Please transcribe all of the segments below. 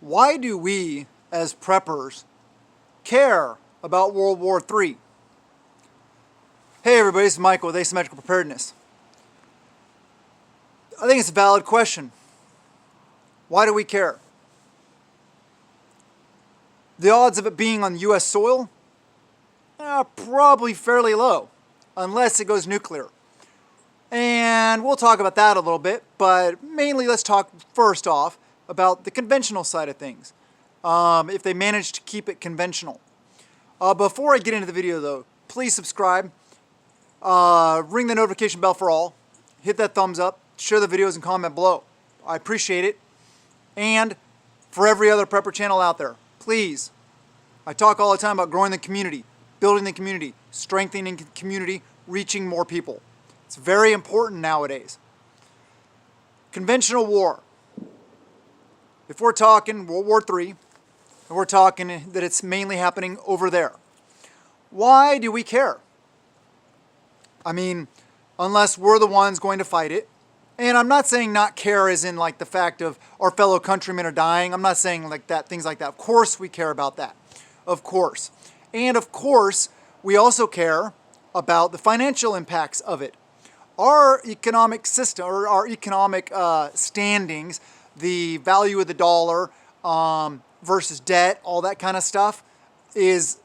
Why do we, as preppers, care about World War III? Hey everybody, this is Michael with Asymmetrical Preparedness. I think it's a valid question. Why do we care? The odds of it being on US soil are probably fairly low, unless it goes nuclear. And we'll talk about that a little bit, but mainly let's talk first off about the conventional side of things, if they manage to keep it conventional. Before I get into the video though, please subscribe, ring the notification bell for all, hit that thumbs up, share the videos and comment below. I appreciate it. And for every other prepper channel out there, please, I talk all the time about growing the community, building the community, strengthening the community, reaching more people. It's very important nowadays. Conventional war. If we're talking World War III, and we're talking that it's mainly happening over there, why do we care? I mean, unless we're the ones going to fight it. And I'm not saying not care as in like the fact of our fellow countrymen are dying. I'm not saying like that, things like that. Of course we care about that. Of course. And of course, we also care about the financial impacts of it. Our economic system, or our economic standings, the value of the dollar versus debt, all that kind of stuff, is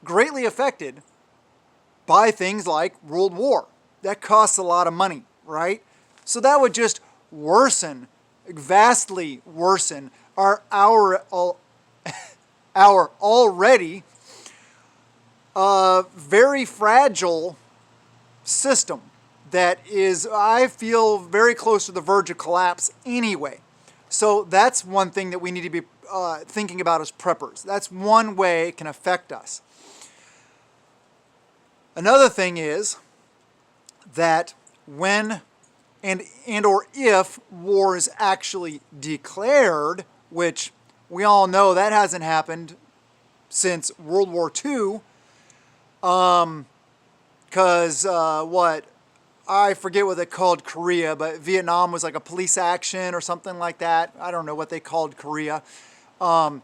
greatly affected by things like World War. That costs a lot of money, right? So that would just worsen, vastly worsen our already very fragile system that is, I feel, very close to the verge of collapse anyway. So that's one thing that we need to be thinking about as preppers. That's one way it can affect us. Another thing is that when and or if war is actually declared, which we all know that hasn't happened since World War II, because I forget what they called Korea, but Vietnam was like a police action or something like that. I don't know what they called Korea. But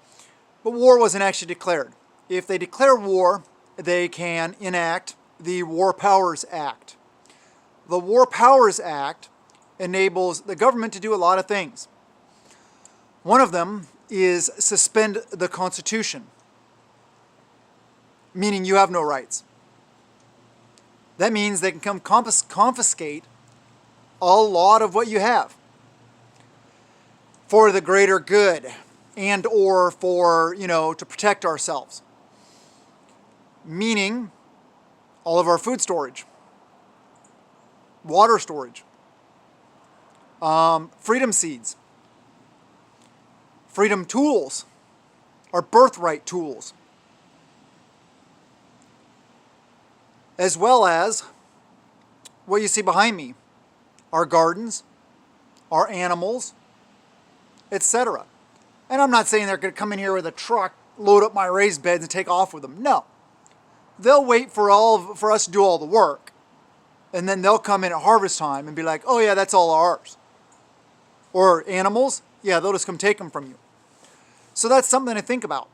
war wasn't actually declared. If they declare war, they can enact the War Powers Act. The War Powers Act enables the government to do a lot of things. One of them is suspend the Constitution, meaning you have no rights. That means they can come confiscate a lot of what you have for the greater good and or for, to protect ourselves. Meaning all of our food storage, water storage, freedom seeds, freedom tools, our birthright tools, as well as what you see behind me, our gardens, our animals, etc. And I'm not saying they're going to come in here with a truck, load up my raised beds and take off with them. No. They'll wait for us to do all the work. And then they'll come in at harvest time and be like, oh yeah, that's all ours. Or animals, yeah, they'll just come take them from you. So that's something to think about.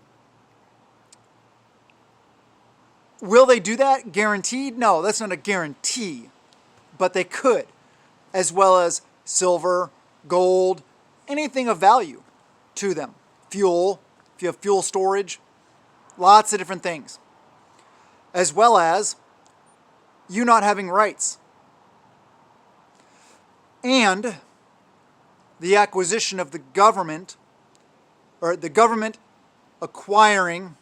Will they do that? Guaranteed? No, that's not a guarantee. But they could. As well as silver, gold, anything of value to them. Fuel, if you have fuel storage, lots of different things. As well as you not having rights. And the acquisition of the government, or the government acquiring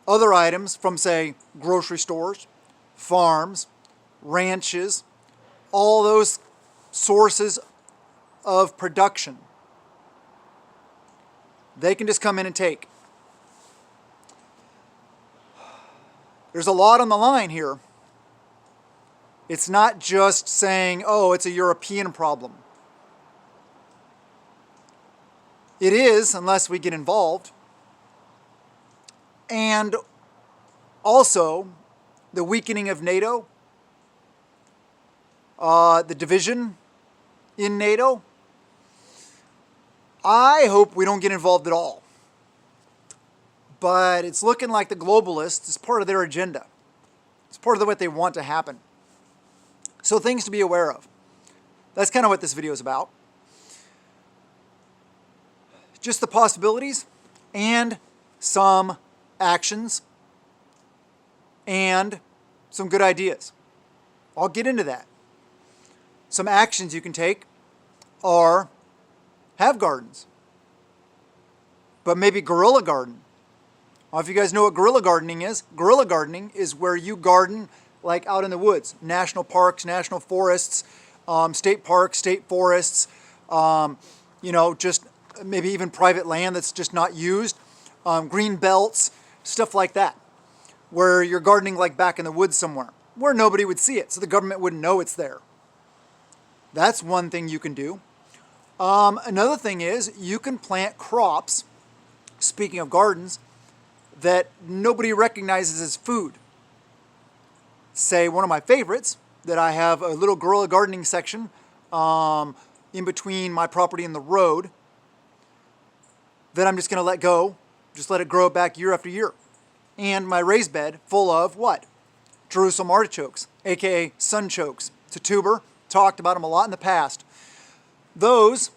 other items from, say, grocery stores, farms, ranches, all those sources of production. They can just come in and take. There's a lot on the line here. It's not just saying, oh, it's a European problem. It is, unless we get involved. And also, the weakening of NATO, the division in NATO, I hope we don't get involved at all. But it's looking like the globalists is part of their agenda. It's part of what they want to happen. So things to be aware of. That's kind of what this video is about. Just the possibilities and some actions and some good ideas. I'll get into that. Some actions you can take are have gardens, but maybe guerrilla garden. I don't know if you guys know what guerrilla gardening is. Guerrilla gardening is where you garden like out in the woods, national parks, national forests, state parks, state forests, just maybe even private land that's just not used, green belts, stuff like that, where you're gardening like back in the woods somewhere, where nobody would see it, so the government wouldn't know it's there. That's one thing you can do. Another thing is you can plant crops, speaking of gardens, that nobody recognizes as food. Say one of my favorites, that I have a little guerrilla gardening section in between my property and the road, that I'm just going to let go, just let it grow back year after year. And my raised bed full of what? Jerusalem artichokes, aka sunchokes. It's a tuber, talked about them a lot in the past. Those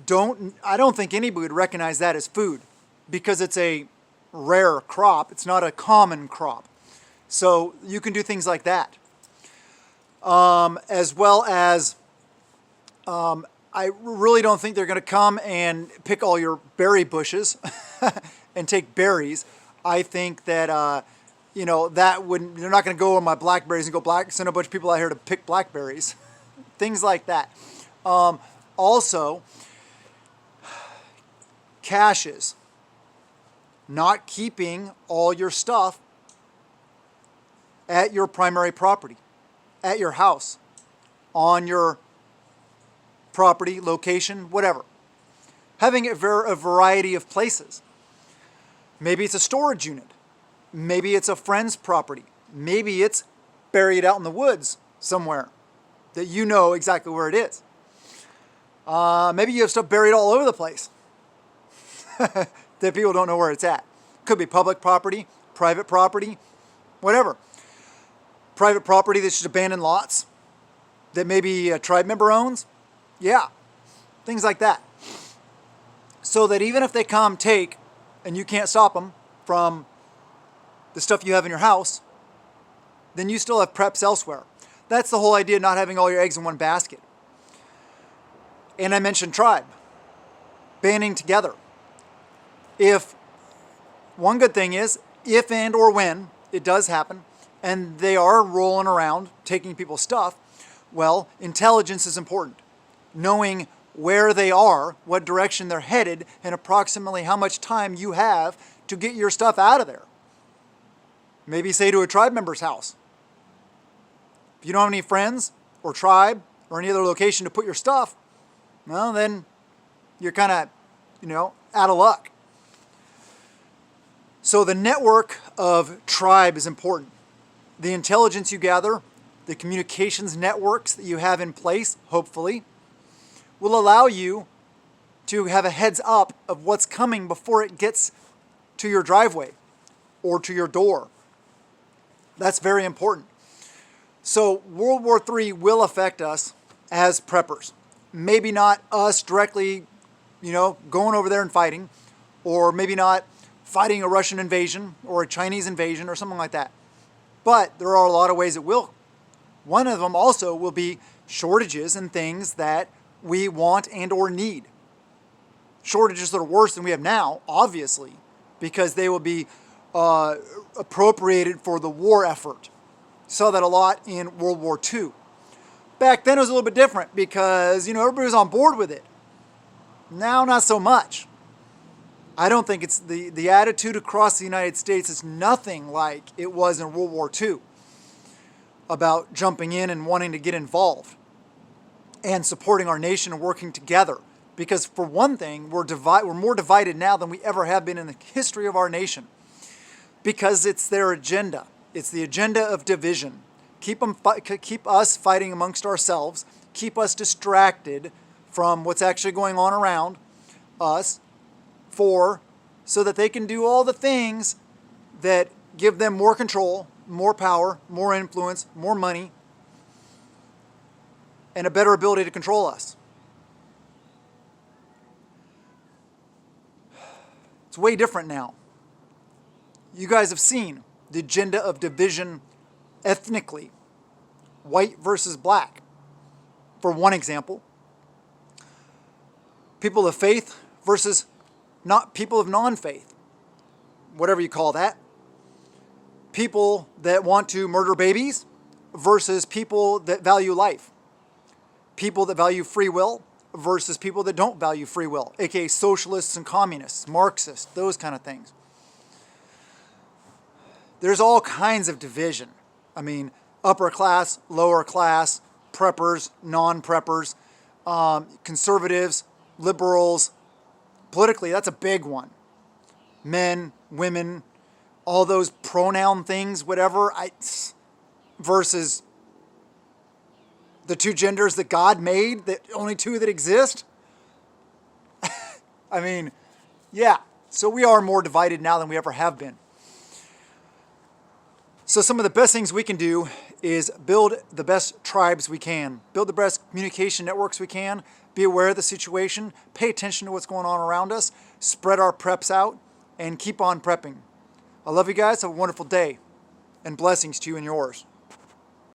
I don't think anybody would recognize that as food because it's a rare crop. It's not a common crop. So you can do things like that. As well as, I really don't think they're going to come and pick all your berry bushes and take berries. I think that, that wouldn't, they're not going to go on my blackberries and send a bunch of people out here to pick blackberries. Things like that. Also, caches. Not keeping all your stuff at your primary property, at your house, on your property, location, whatever. Having a variety of places. Maybe it's a storage unit. Maybe it's a friend's property. Maybe it's buried out in the woods somewhere that you know exactly where it is. Maybe you have stuff buried all over the place that people don't know where it's at. Could be public property, private property, whatever. Private property that's just abandoned lots that maybe a tribe member owns. Yeah, things like that. So that even if they come take and you can't stop them from the stuff you have in your house, then you still have preps elsewhere. That's the whole idea of not having all your eggs in one basket. And I mentioned tribe, banding together. One good thing is, if and or when it does happen, and they are rolling around taking people's stuff, well, intelligence is important. Knowing where they are, what direction they're headed, and approximately how much time you have to get your stuff out of there. Maybe say to a tribe member's house. If you don't have any friends or tribe or any other location to put your stuff, well, then you're kind of, out of luck. So the network of tribe is important. The intelligence you gather, the communications networks that you have in place, hopefully, will allow you to have a heads up of what's coming before it gets to your driveway or to your door. That's very important. So World War III will affect us as preppers. Maybe not us directly, going over there and fighting, or maybe not fighting a Russian invasion or a Chinese invasion or something like that. But there are a lot of ways it will. One of them also will be shortages in things that we want and or need. Shortages that are worse than we have now, obviously, because they will be appropriated for the war effort. Saw that a lot in World War II. Back then it was a little bit different because, everybody was on board with it. Now, not so much. I don't think it's the attitude across the United States is nothing like it was in World War II about jumping in and wanting to get involved and supporting our nation and working together. Because for one thing, we're more divided now than we ever have been in the history of our nation. Because it's their agenda. It's the agenda of division. Keep us fighting amongst ourselves. Keep us distracted from what's actually going on around. us for so that they can do all the things that give them more control, more power, more influence, more money, and a better ability to control us. It's way different now. You guys have seen the agenda of division ethnically, white versus black, for one example. People of faith versus not people of non-faith, whatever you call that. People that want to murder babies versus people that value life. People that value free will versus people that don't value free will, aka socialists and communists, Marxists, those kind of things. There's all kinds of division. I mean, upper class, lower class, preppers, non-preppers, conservatives, liberals. Politically, that's a big one. Men, women, all those pronoun things, whatever, versus the two genders that God made, the only two that exist. I mean, yeah. So we are more divided now than we ever have been. So some of the best things we can do is build the best tribes we can, build the best communication networks we can, be aware of the situation, pay attention to what's going on around us, spread our preps out, and keep on prepping. I love you guys. Have a wonderful day, and blessings to you and yours.